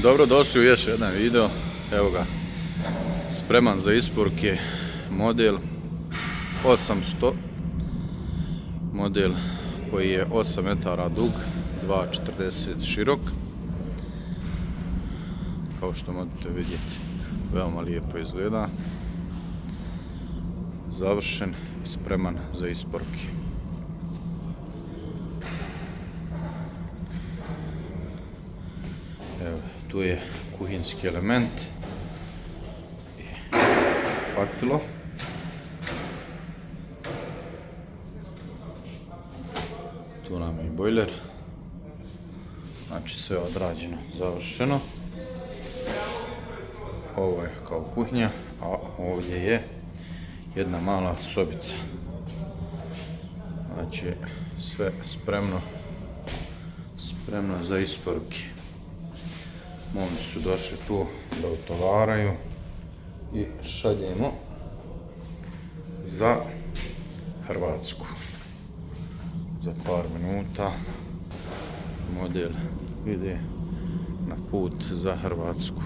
Dobro došli u još jedan video. Evo ga, spreman za isporuke model 800. Model koji je 8 metara dug, 2,40 širok. Kao što možete vidjeti, veoma lijepo izgleda. Završen i spreman za isporuke. Evo, tu je kuhinski element i patilo. Tu nam je i bojler. Znači sve odrađeno, završeno. Ovo je kao kuhinja, a ovdje je jedna mala sobica. Znači sve spremno za isporuke. Momci su došli tu da utovaraju i šaljemo za Hrvatsku. Za par minuta model ide na put za Hrvatsku.